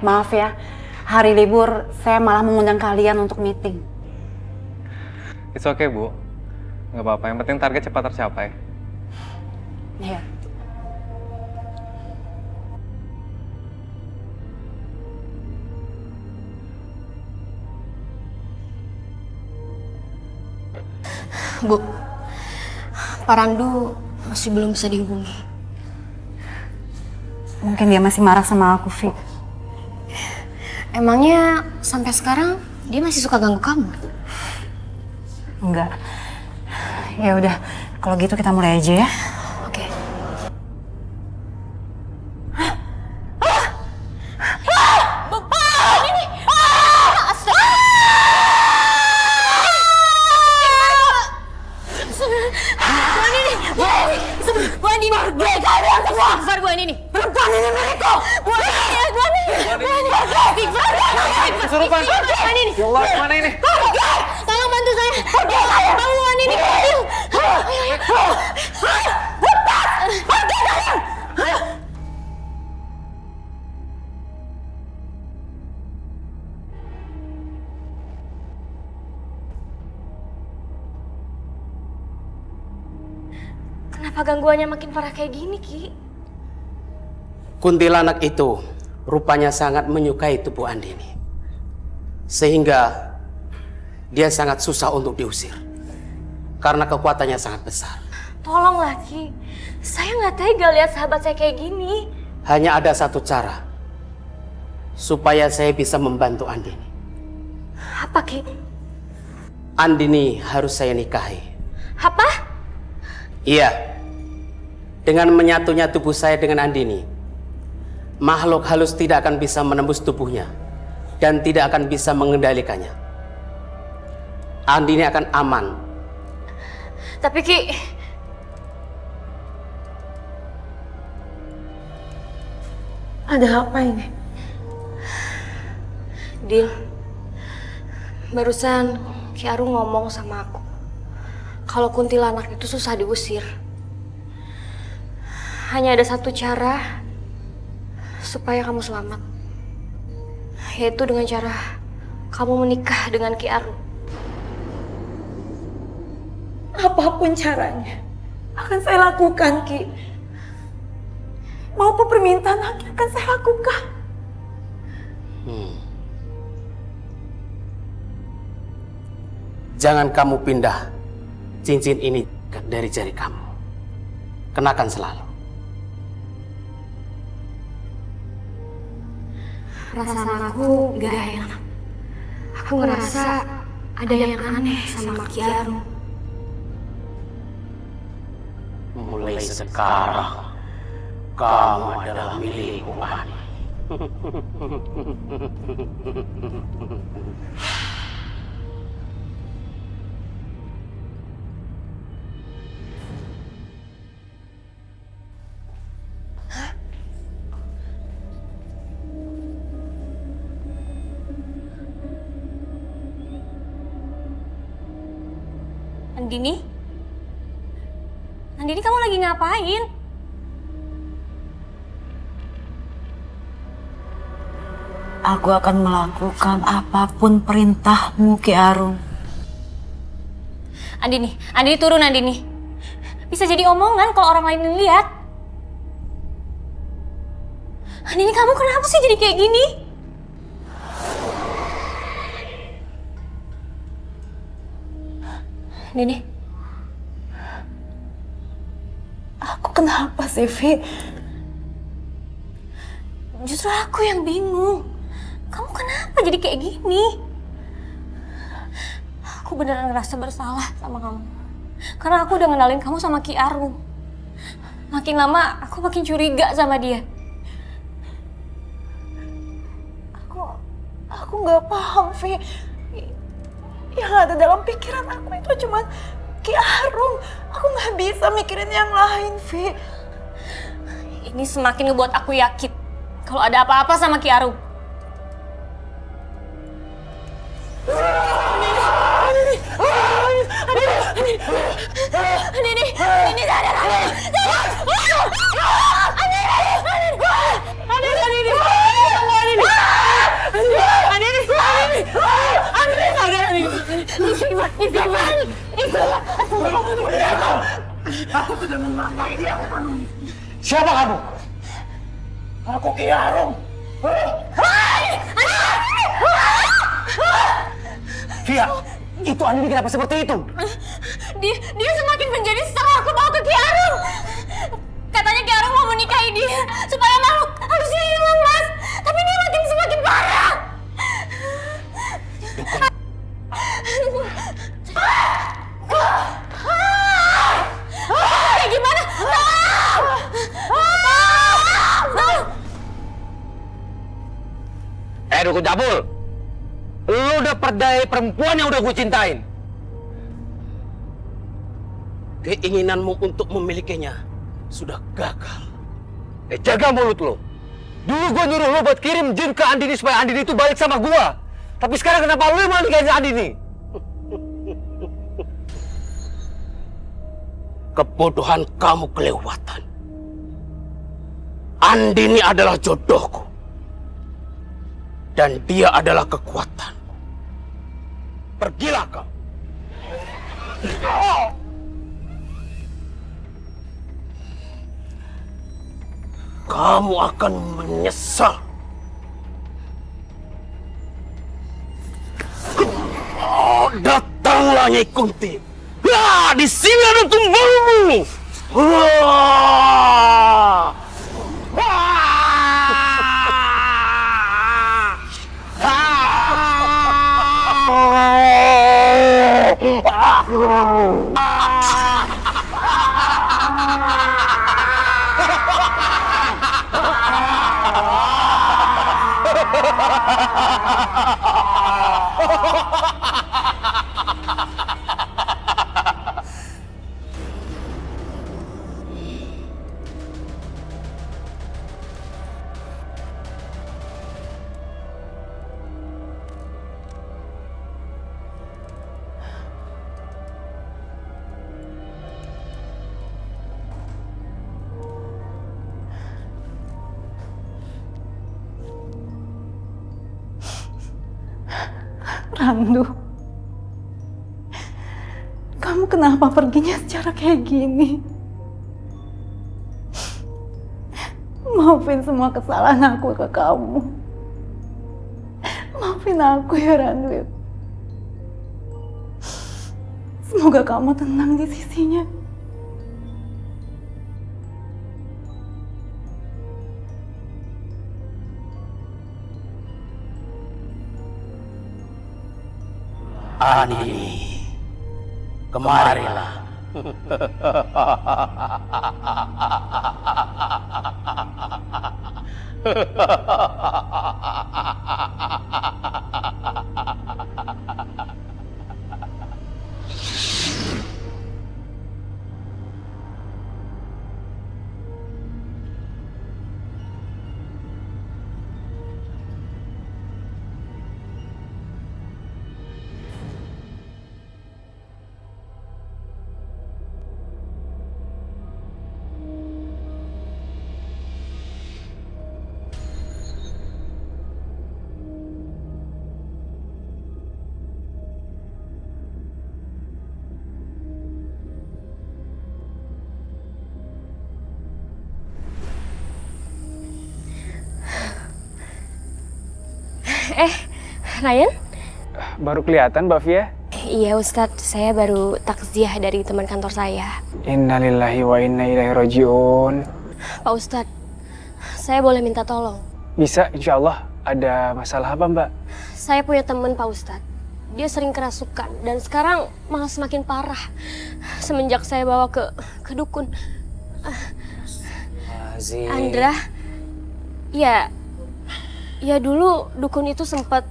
Maaf ya, hari libur saya malah mengundang kalian untuk meeting. It's okay, Bu. Nggak apa-apa, yang penting target cepat tercapai. Iya. Bu, Pak Randu masih belum bisa dihubungi. Mungkin dia masih marah sama aku, Vi. Emangnya sampai sekarang dia masih suka ganggu kamu? Enggak. Ya udah, kalau gitu kita mulai aja ya. Oke. Kesurupan! Ya Allah, mana ini? Tolong bantu saya. Tolong ini. Kenapa gangguannya makin parah kayak gini, Ki? Kuntilanak itu rupanya sangat menyukai tubuh Andini. Sehingga dia sangat susah untuk diusir. Karena kekuatannya sangat besar. Tolonglah, Ki. Saya nggak tega lihat sahabat saya kayak gini. Hanya ada satu cara supaya saya bisa membantu Andini. Apa, Ki? Andini harus saya nikahi. Apa? Iya. Dengan menyatunya tubuh saya dengan Andini, makhluk halus tidak akan bisa menembus tubuhnya dan tidak akan bisa mengendalikannya. Andini akan aman. Tapi, Ki, Ada apa ini? Din, barusan Ki Arum ngomong sama aku kalau kuntilanak itu susah diusir. Hanya ada satu cara supaya kamu selamat, yaitu dengan cara kamu menikah dengan Ki Arum. Apapun caranya, akan saya lakukan, Ki. Maupun permintaan Aki akan saya lakukan. Jangan kamu pindah cincin ini dari jari kamu. Kenakan selalu. Perasaan aku gak enak. Aku ngerasa ada yang aneh sama Ki Arum. Mulai sekarang, kamu adalah milikku, Ani. Andini? Andini, kamu lagi ngapain? Aku akan melakukan apapun perintahmu, Ki Arum. Andini turun, Andini. Bisa jadi omongan kalau orang lain lihat. Andini, kamu kenapa sih jadi kayak gini? Andini. Aku kenapa sih, Vi? Justru aku yang bingung. Kamu kenapa jadi kayak gini? Aku beneran ngerasa bersalah sama kamu. Karena aku udah ngenalin kamu sama Ki Arum. Makin lama aku makin curiga sama dia. Aku nggak paham, Vi. Yang ada dalam pikiran aku itu cuma Ki Arum. Aku nggak bisa mikirin yang lain, Vi. Ini semakin ngebuat aku yakin kalau ada apa-apa sama Ki Arum. Andini, sadar. Andini. Aku sudah mengapai dia. Siapa kamu? Aku Ki Harung. Via, itu Andini kenapa seperti itu? Dia semakin menjadi setelah aku bawa ke Ki Harung. Katanya Ki Harung mau menikahi dia supaya makhluk harusnya hilang, Mas. Tapi dia semakin parah. Kayak gimana? Dukun Cabul, lu udah perdaya perempuan yang udah gue cintain. Keinginanmu untuk memilikinya sudah gagal. Jaga mulut lo. Dulu gue nyuruh lo buat kirim jin ke Andini supaya Andini itu balik sama gue. Tapi sekarang kenapa lo malah nikahin Andini? Kebodohan kamu kelewatan. Andini adalah jodohku. Dan dia adalah kekuatan. Pergilah kau. Kamu akan menyesal. Oh, datanglah Nyai Kunti. Ya, di sini ada tumbangmu. Wah! Randu, kamu kenapa perginya secara kayak gini? Maafin semua kesalahan aku ke kamu. Maafin aku ya Randu. Semoga kamu tenang di sisinya. Andini, kemarilah. Ryan? Baru kelihatan Mbak Via? Iya Ustadz, saya baru takziah dari teman kantor saya. Innalillahi wa inna ilaihi rajiun. Pak Ustadz, saya boleh minta tolong? Bisa, insya Allah. Ada masalah apa Mbak? Saya punya teman Pak Ustadz. Dia sering kerasukan dan sekarang malah semakin parah. Semenjak saya bawa ke dukun. Andra, ya dulu dukun itu sempat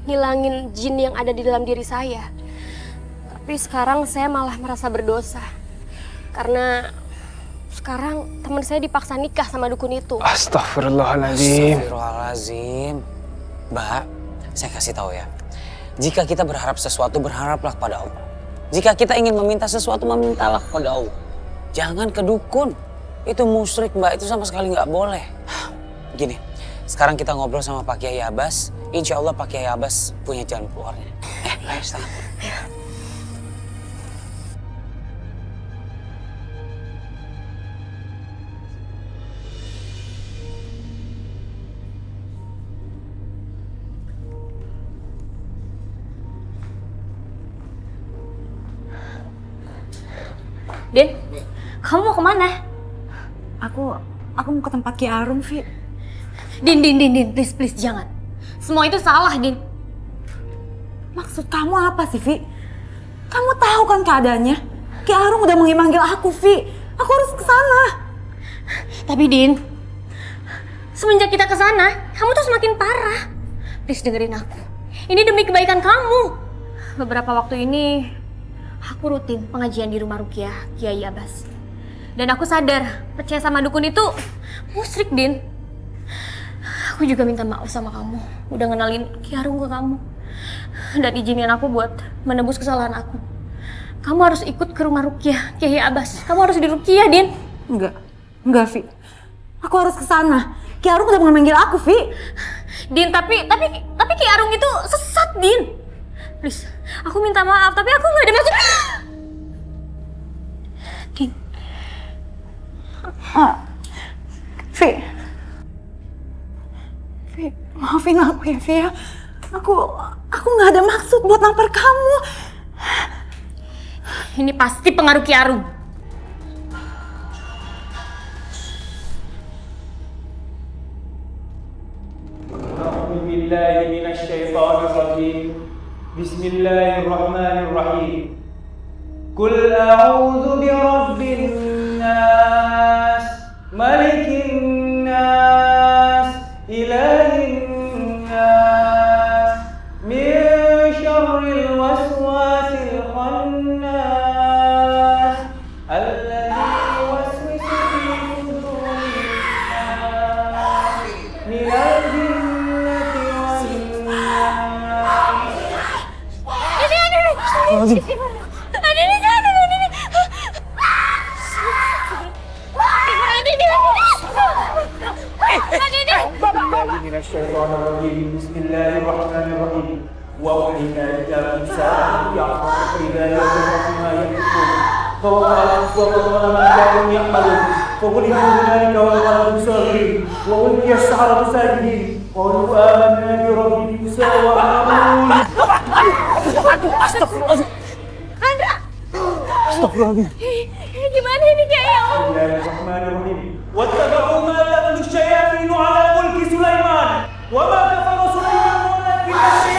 ngilangin jin yang ada di dalam diri saya. Tapi sekarang saya malah merasa berdosa. Karena sekarang teman saya dipaksa nikah sama dukun itu. Astagfirullahaladzim. Astagfirullahaladzim. Mbak, saya kasih tahu ya. Jika kita berharap sesuatu, berharaplah kepada Allah. Jika kita ingin meminta sesuatu, memintalah kepada Allah. Jangan ke dukun. Itu musyrik Mbak, itu sama sekali nggak boleh. Gini, sekarang kita ngobrol sama Pak Kiai Abbas. Insya Allah Pak Kiai Abbas punya jalan keluarnya. Ayo sekarang. Din, kamu mau kemana? Aku mau ke tempat Ki Arum, Vi. Din, please jangan. Semua itu salah, Din. Maksud kamu apa sih, Vi? Kamu tahu kan keadaannya? Ki Arum udah manggil aku, Vi. Aku harus ke sana. Tapi Din, semenjak kita ke sana, kamu tuh semakin parah. Please dengerin aku. Ini demi kebaikan kamu. Beberapa waktu ini, aku rutin pengajian di rumah Rukiah Kiai Abbas. Dan aku sadar, percaya sama dukun itu musyrik, Din. Aku juga minta maaf sama kamu, udah ngenalin Ki Arum ke kamu. Dan izinin aku buat menebus kesalahan aku. Kamu harus ikut ke rumah Rukiah Kiai Abbas. Kamu harus di Rukiah, Din. Enggak, Vi. Aku harus ke sana. Ki Arum udah memanggil aku, Vi. Din, tapi Ki Arum itu sesat, Din. Please, aku minta maaf, tapi aku nggak ada maksud. Din. Vi, maafin aku ya, Vi ya. Aku nggak ada maksud buat nampar kamu. Ini pasti pengaruh Ki Arum. Bismillahirrahmanirrahim. Qul a'udzu birabbin nas, malikin nas, ilahin nas, min syarril waswasil khannas, alladzi yuwaswisu fi sudurin nas, minal jinnati wan nas. Bismillahirrahmanirrahim. Wa wahina ila Musa ya'lamu idza ya'lamu ma yakun. Fawqala ma kanu ya'malun. Faqul hunalika wa qala musawwir wa ulqiya as-saharatu sajidin. Qalu amanna bi rabbi Musa wa Harun. Astagfirullahaladzim. Gimana ini kayak? Bismillahirrahmanirrahim. Wattaba'u ma tatlu asy-syayatin 'ala mulki Sulaiman wa ma kafara Sulaiman walakinna